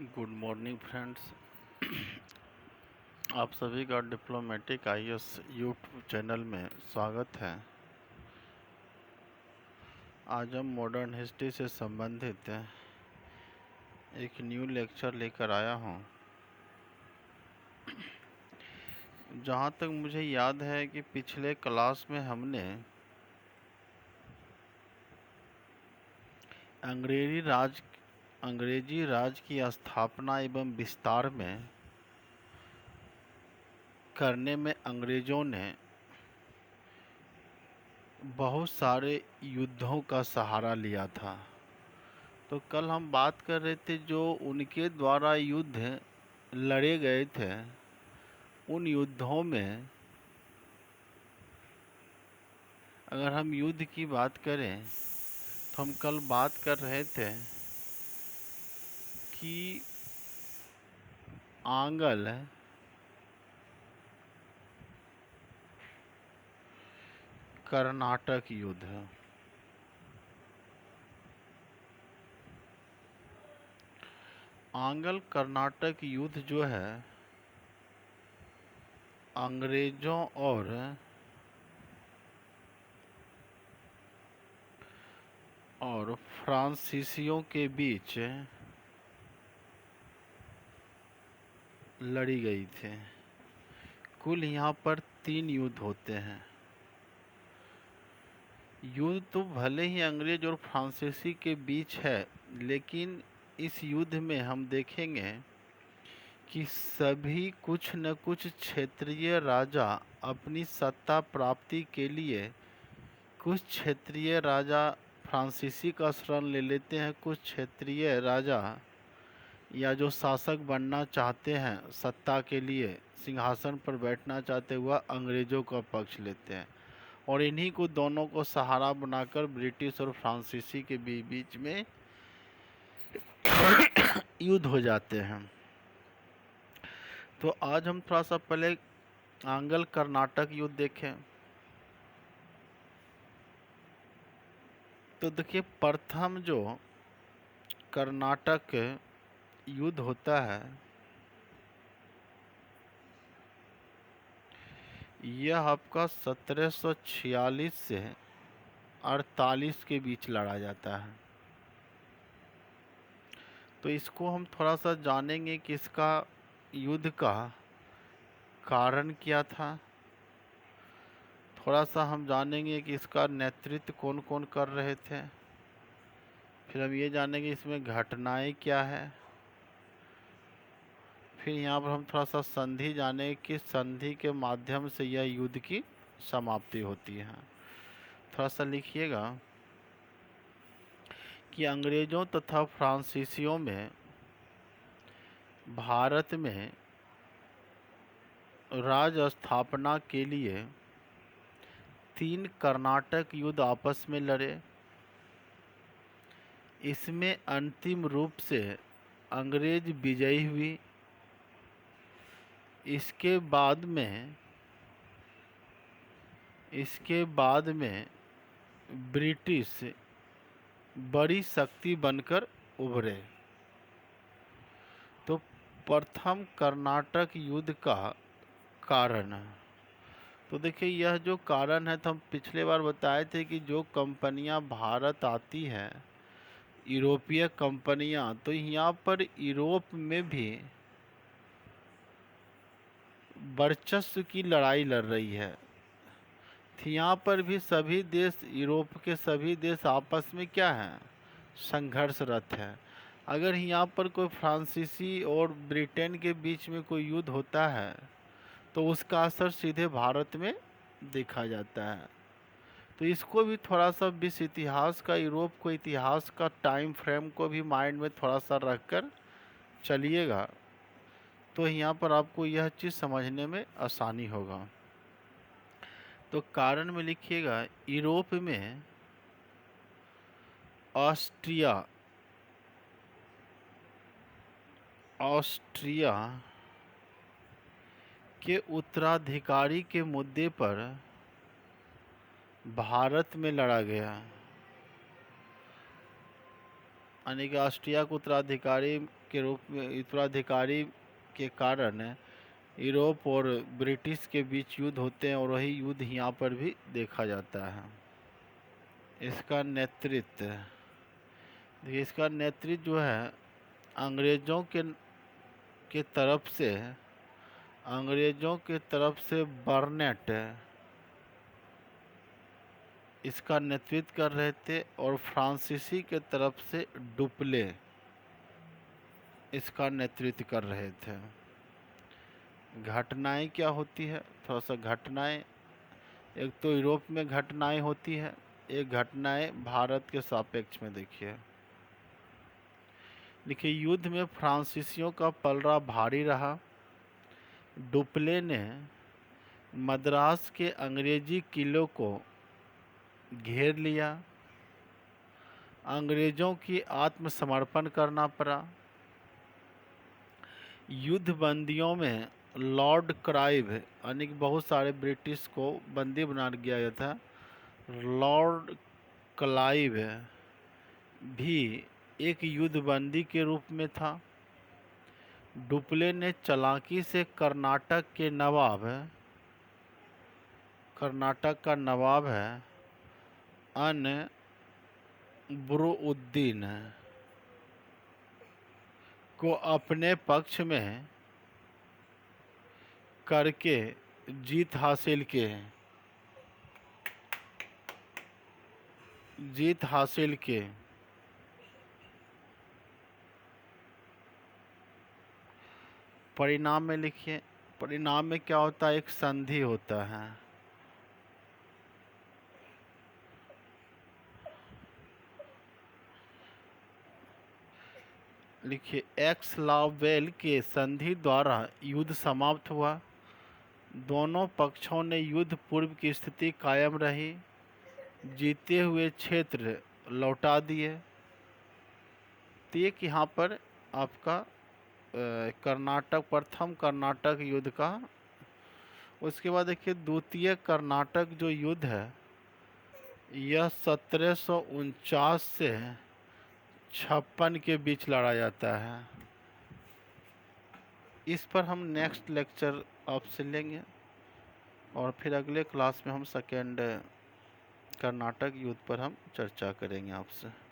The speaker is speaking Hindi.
Good morning friends. आप सभी का डिप्लोमेटिक आईएएस यूट्यूब चैनल में स्वागत है। आज हम मॉडर्न हिस्ट्री से संबंधित एक न्यू लेक्चर लेकर आया हूं। जहां तक मुझे याद है कि पिछले क्लास में हमने अंग्रेजी राज की स्थापना एवं विस्तार में करने में अंग्रेजों ने बहुत सारे युद्धों का सहारा लिया था। तो कल हम बात कर रहे थे जो उनके द्वारा युद्ध लड़े गए थे, उन युद्धों में अगर हम युद्ध की बात करें तो हम कल बात कर रहे थे कि आंग्ल कर्नाटक युद्ध। आंग्ल कर्नाटक युद्ध जो है अंग्रेजों और फ्रांसीसियों के बीच लड़ी गई थी। कुल यहाँ पर 3 युद्ध होते हैं। युद्ध तो भले ही अंग्रेज और फ्रांसीसी के बीच है, लेकिन इस युद्ध में हम देखेंगे कि सभी कुछ न कुछ क्षेत्रीय राजा अपनी सत्ता प्राप्ति के लिए, कुछ क्षेत्रीय राजा फ्रांसीसी का शरण ले लेते हैं, कुछ क्षेत्रीय राजा या जो शासक बनना चाहते हैं सत्ता के लिए, सिंहासन पर बैठना चाहते हुआ अंग्रेजों का पक्ष लेते हैं, और इन्हीं को दोनों को सहारा बनाकर ब्रिटिश और फ्रांसीसी के बीच में युद्ध हो जाते हैं। तो आज हम थोड़ा सा पहले आंग्ल कर्नाटक युद्ध देखें। तो देखिए, प्रथम जो कर्नाटक युद्ध होता है यह आपका 1746 से 48 के बीच लड़ा जाता है। तो इसको हम थोड़ा सा जानेंगे कि इसका युद्ध का कारण क्या था। थोड़ा सा हम जानेंगे कि इसका नेतृत्व कौन कौन कर रहे थे। फिर हम ये जानेंगे इसमें घटनाएं क्या है। फिर यहाँ पर हम थोड़ा सा संधि जानेंगे कि संधि के माध्यम से यह युद्ध की समाप्ति होती है। थोड़ा सा लिखिएगा कि अंग्रेजों तथा फ्रांसीसियों में भारत में राज स्थापना के लिए 3 कर्नाटक युद्ध आपस में लड़े। इसमें अंतिम रूप से अंग्रेज विजयी हुई। इसके बाद में ब्रिटिश बड़ी शक्ति बनकर उभरे। तो प्रथम कर्नाटक युद्ध का कारण, तो देखिए यह जो कारण है, तो हम पिछले बार बताए थे कि जो कंपनियां भारत आती हैं, यूरोपीय कंपनियां, तो यहाँ पर यूरोप में भी वर्चस्व की लड़ाई लड़ रही है। तो यहाँ पर भी सभी देश, यूरोप के सभी देश आपस में क्या हैं, संघर्षरत है। अगर यहाँ पर कोई फ्रांसीसी और ब्रिटेन के बीच में कोई युद्ध होता है तो उसका असर सीधे भारत में देखा जाता है। तो इसको भी थोड़ा सा विश्व इतिहास का, यूरोप को इतिहास का टाइम फ्रेम को भी माइंड में थोड़ा सा रखकर चलिएगा, तो यहाँ पर आपको यह चीज़ समझने में आसानी होगा। तो कारण में लिखिएगा, यूरोप में ऑस्ट्रिया के उत्तराधिकारी के मुद्दे पर भारत में लड़ा गया। यानी कि ऑस्ट्रिया के उत्तराधिकारी के रूप में उत्तराधिकारी के कारण यूरोप और ब्रिटिश के बीच युद्ध होते हैं, और वही युद्ध यहाँ पर भी देखा जाता है। इसका नेतृत्व देखिए, इसका नेतृत्व जो है अंग्रेज़ों के तरफ से बर्नेट इसका नेतृत्व कर रहे थे, और फ्रांसीसी के तरफ से डुप्ले इसका नेतृत्व कर रहे थे। घटनाएं क्या होती है, थोड़ा सा घटनाएं, एक तो यूरोप में घटनाएं होती है, एक घटनाएं भारत के सापेक्ष में देखिए। युद्ध में फ्रांसीसियों का पलड़ा भारी रहा। डुप्ले ने मद्रास के अंग्रेजी किलों को घेर लिया। अंग्रेजों की आत्मसमर्पण करना पड़ा। युद्ध बंदियों में लॉर्ड क्राइव यानी कि बहुत सारे ब्रिटिश को बंदी बना दिया गया था। लॉर्ड क्लाइव भी एक युद्धबंदी के रूप में था। डुप्ले ने चालाकी से कर्नाटक का नवाब है अन बुरुउद्दीन को अपने पक्ष में करके जीत हासिल के परिणाम में लिखिए। परिणाम में क्या होता है, एक संधि होता है। लिखिए, एक्स-ला-वेल के संधि द्वारा युद्ध समाप्त हुआ। दोनों पक्षों ने युद्ध पूर्व की स्थिति कायम रही। जीते हुए क्षेत्र लौटा दिए। तो ये कि यहाँ पर आपका प्रथम कर्नाटक युद्ध का। उसके बाद देखिए द्वितीय कर्नाटक जो युद्ध है यह 1749 से 56 के बीच लड़ा जाता है। इस पर हम नेक्स्ट लेक्चर आपसे लेंगे, और फिर अगले क्लास में हम सेकेंड कर्नाटक युद्ध पर हम चर्चा करेंगे आपसे।